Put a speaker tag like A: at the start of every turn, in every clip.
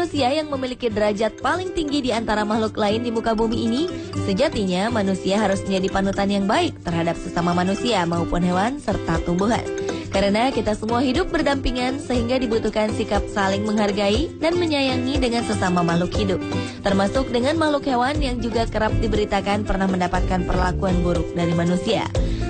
A: manusia yang memiliki derajat paling tinggi di antara makhluk lain di muka bumi ini, sejatinya manusia harus menjadi panutan yang baik terhadap sesama manusia maupun hewan serta tumbuhan. Karena kita semua hidup berdampingan sehingga dibutuhkan sikap saling menghargai dan menyayangi dengan sesama makhluk hidup. Termasuk dengan makhluk hewan yang juga kerap diberitakan pernah mendapatkan perlakuan buruk dari manusia.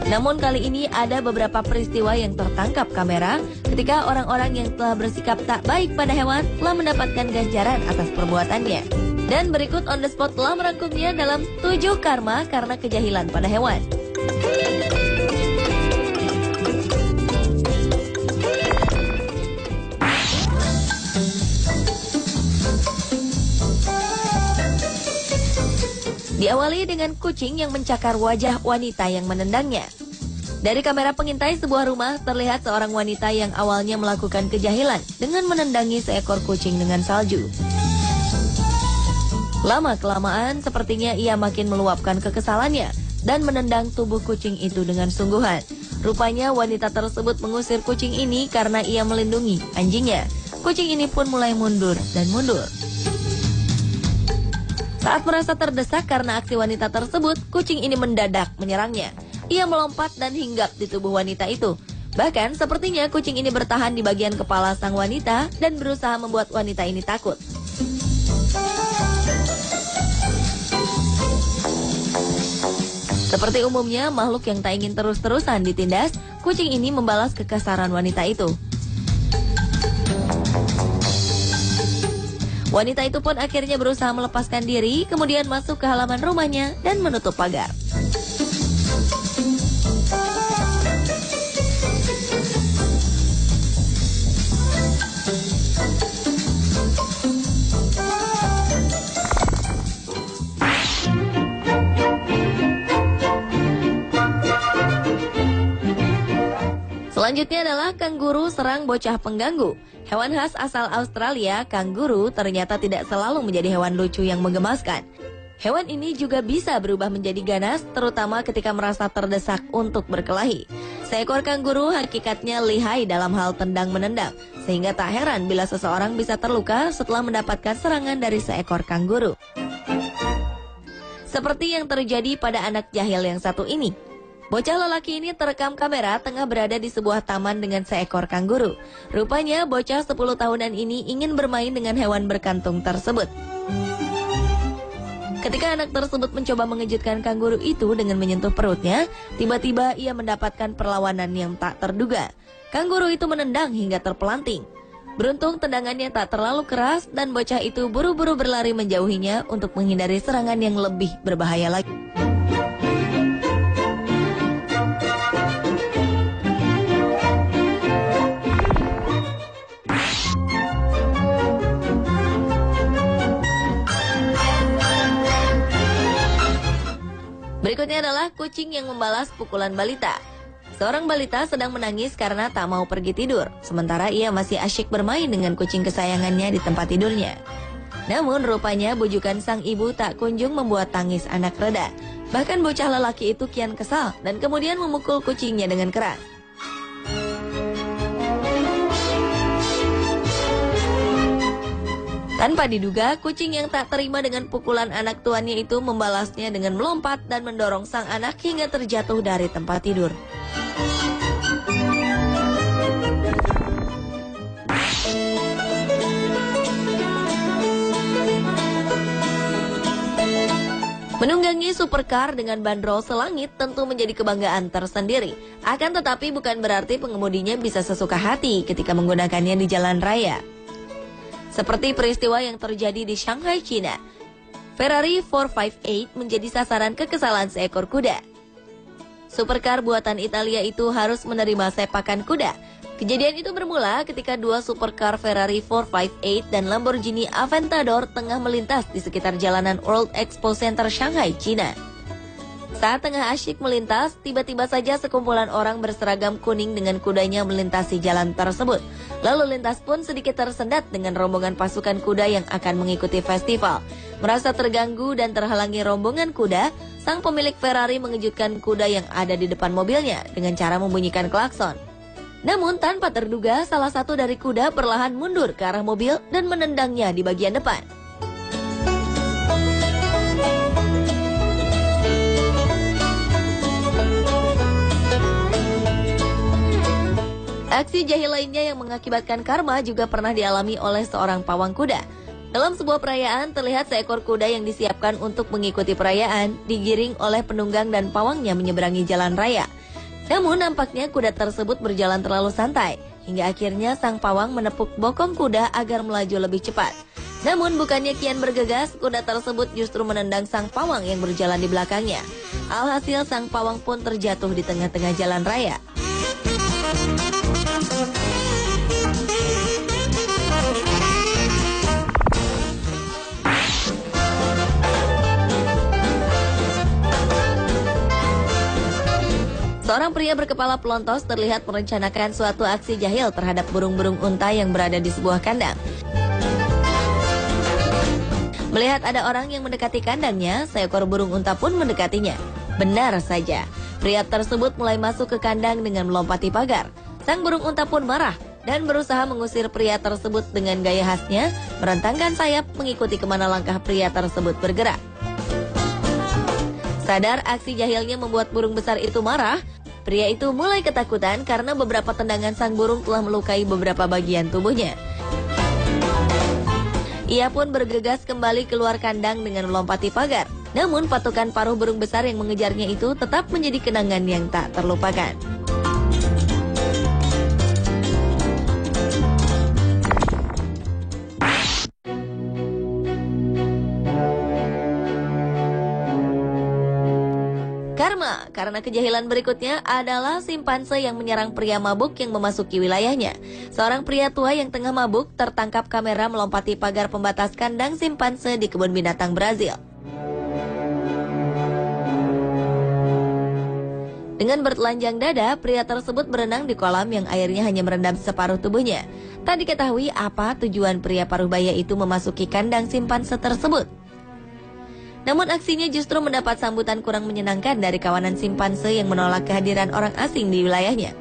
A: Namun kali ini ada beberapa peristiwa yang tertangkap kamera ketika orang-orang yang telah bersikap tak baik pada hewan telah mendapatkan ganjaran atas perbuatannya. Dan berikut On The Spot telah merangkumnya dalam 7 karma karena kejahilan pada hewan. Diawali dengan kucing yang mencakar wajah wanita yang menendangnya. Dari kamera pengintai sebuah rumah, terlihat seorang wanita yang awalnya melakukan kejahilan dengan menendangi seekor kucing dengan salju. Lama-kelamaan, sepertinya ia makin meluapkan kekesalannya dan menendang tubuh kucing itu dengan sungguhan. Rupanya wanita tersebut mengusir kucing ini karena ia melindungi anjingnya. Kucing ini pun mulai mundur dan mundur. Saat merasa terdesak karena aksi wanita tersebut, kucing ini mendadak menyerangnya. Ia melompat dan hinggap di tubuh wanita itu. Bahkan sepertinya kucing ini bertahan di bagian kepala sang wanita dan berusaha membuat wanita ini takut. Seperti umumnya makhluk yang tak ingin terus-terusan ditindas, kucing ini membalas kekasaran wanita itu. Wanita itu pun akhirnya berusaha melepaskan diri, kemudian masuk ke halaman rumahnya dan menutup pagar. Selanjutnya adalah kanguru serang bocah pengganggu. Hewan khas asal Australia, kanguru ternyata tidak selalu menjadi hewan lucu yang menggemaskan. Hewan ini juga bisa berubah menjadi ganas, terutama ketika merasa terdesak untuk berkelahi. Seekor kanguru hakikatnya lihai dalam hal tendang-menendang, sehingga tak heran bila seseorang bisa terluka setelah mendapatkan serangan dari seekor kanguru. Seperti yang terjadi pada anak jahil yang satu ini. Bocah lelaki ini terekam kamera tengah berada di sebuah taman dengan seekor kanguru. Rupanya bocah 10 tahunan ini ingin bermain dengan hewan berkantung tersebut. Ketika anak tersebut mencoba mengejutkan kanguru itu dengan menyentuh perutnya, tiba-tiba ia mendapatkan perlawanan yang tak terduga. Kanguru itu menendang hingga terpelanting. Beruntung tendangannya tak terlalu keras dan bocah itu buru-buru berlari menjauhinya untuk menghindari serangan yang lebih berbahaya lagi. Berikutnya adalah kucing yang membalas pukulan balita. Seorang balita sedang menangis karena tak mau pergi tidur, sementara ia masih asyik bermain dengan kucing kesayangannya di tempat tidurnya. Namun rupanya bujukan sang ibu tak kunjung membuat tangis anak reda. Bahkan bocah lelaki itu kian kesal dan kemudian memukul kucingnya dengan keras. Tanpa diduga, kucing yang tak terima dengan pukulan anak tuannya itu membalasnya dengan melompat dan mendorong sang anak hingga terjatuh dari tempat tidur. Menunggangi supercar dengan bandrol selangit tentu menjadi kebanggaan tersendiri. Akan tetapi bukan berarti pengemudinya bisa sesuka hati ketika menggunakannya di jalan raya. Seperti peristiwa yang terjadi di Shanghai, China. Ferrari 458 menjadi sasaran kekesalan seekor kuda. Supercar buatan Italia itu harus menerima sepakan kuda. Kejadian itu bermula ketika dua supercar Ferrari 458 dan Lamborghini Aventador tengah melintas di sekitar jalanan World Expo Center Shanghai, China. Saat tengah asyik melintas, tiba-tiba saja sekumpulan orang berseragam kuning dengan kudanya melintasi jalan tersebut. Lalu lintas pun sedikit tersendat dengan rombongan pasukan kuda yang akan mengikuti festival. Merasa terganggu dan terhalangi rombongan kuda, sang pemilik Ferrari mengejutkan kuda yang ada di depan mobilnya dengan cara membunyikan klakson. Namun tanpa terduga, salah satu dari kuda perlahan mundur ke arah mobil dan menendangnya di bagian depan. Aksi jahil lainnya yang mengakibatkan karma juga pernah dialami oleh seorang pawang kuda. Dalam sebuah perayaan, terlihat seekor kuda yang disiapkan untuk mengikuti perayaan digiring oleh penunggang dan pawangnya menyeberangi jalan raya. Namun nampaknya kuda tersebut berjalan terlalu santai, hingga akhirnya sang pawang menepuk bokong kuda agar melaju lebih cepat. Namun bukannya kian bergegas, kuda tersebut justru menendang sang pawang yang berjalan di belakangnya. Alhasil sang pawang pun terjatuh di tengah-tengah jalan raya. Seorang pria berkepala pelontos terlihat merencanakan suatu aksi jahil terhadap burung-burung unta yang berada di sebuah kandang. Melihat ada orang yang mendekati kandangnya, seekor burung unta pun mendekatinya. Benar saja, pria tersebut mulai masuk ke kandang dengan melompati pagar. Sang burung unta pun marah dan berusaha mengusir pria tersebut dengan gaya khasnya, merentangkan sayap mengikuti kemana langkah pria tersebut bergerak. Sadar aksi jahilnya membuat burung besar itu marah, pria itu mulai ketakutan karena beberapa tendangan sang burung telah melukai beberapa bagian tubuhnya. Ia pun bergegas kembali keluar kandang dengan melompati pagar. Namun patukan paruh burung besar yang mengejarnya itu tetap menjadi kenangan yang tak terlupakan. Karma, karena kejahilan berikutnya adalah simpanse yang menyerang pria mabuk yang memasuki wilayahnya. Seorang pria tua yang tengah mabuk tertangkap kamera melompati pagar pembatas kandang simpanse di kebun binatang Brazil. Dengan bertelanjang dada, pria tersebut berenang di kolam yang airnya hanya merendam separuh tubuhnya. Tak diketahui apa tujuan pria paruh baya itu memasuki kandang simpanse tersebut. Namun aksinya justru mendapat sambutan kurang menyenangkan dari kawanan simpanse yang menolak kehadiran orang asing di wilayahnya.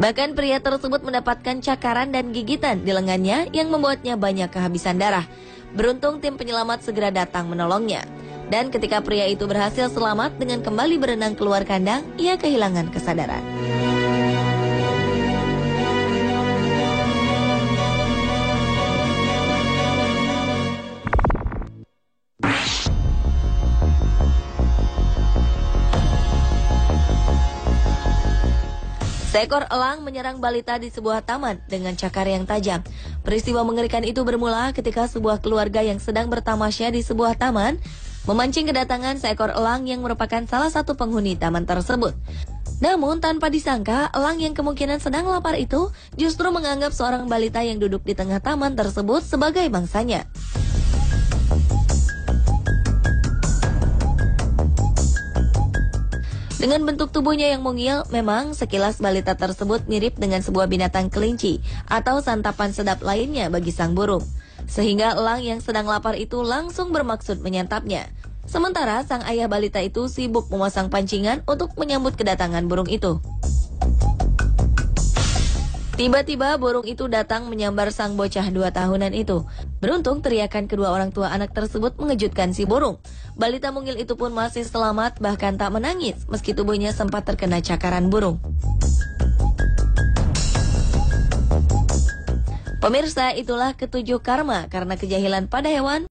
A: Bahkan pria tersebut mendapatkan cakaran dan gigitan di lengannya yang membuatnya banyak kehabisan darah. Beruntung tim penyelamat segera datang menolongnya. Dan ketika pria itu berhasil selamat dengan kembali berenang keluar kandang, ia kehilangan kesadaran. Seekor elang menyerang balita di sebuah taman dengan cakar yang tajam. Peristiwa mengerikan itu bermula ketika sebuah keluarga yang sedang bertamasya di sebuah taman memancing kedatangan seekor elang yang merupakan salah satu penghuni taman tersebut. Namun tanpa disangka, elang yang kemungkinan sedang lapar itu justru menganggap seorang balita yang duduk di tengah taman tersebut sebagai mangsanya. Dengan bentuk tubuhnya yang mungil, memang sekilas balita tersebut mirip dengan sebuah binatang kelinci atau santapan sedap lainnya bagi sang burung. Sehingga elang yang sedang lapar itu langsung bermaksud menyantapnya. Sementara sang ayah balita itu sibuk memasang pancingan untuk menyambut kedatangan burung itu. Tiba-tiba burung itu datang menyambar sang bocah 2 tahunan itu. Beruntung teriakan kedua orang tua anak tersebut mengejutkan si burung. Balita mungil itu pun masih selamat, bahkan tak menangis meski tubuhnya sempat terkena cakaran burung. Pemirsa, itulah ketujuh karma karena kejahilan pada hewan.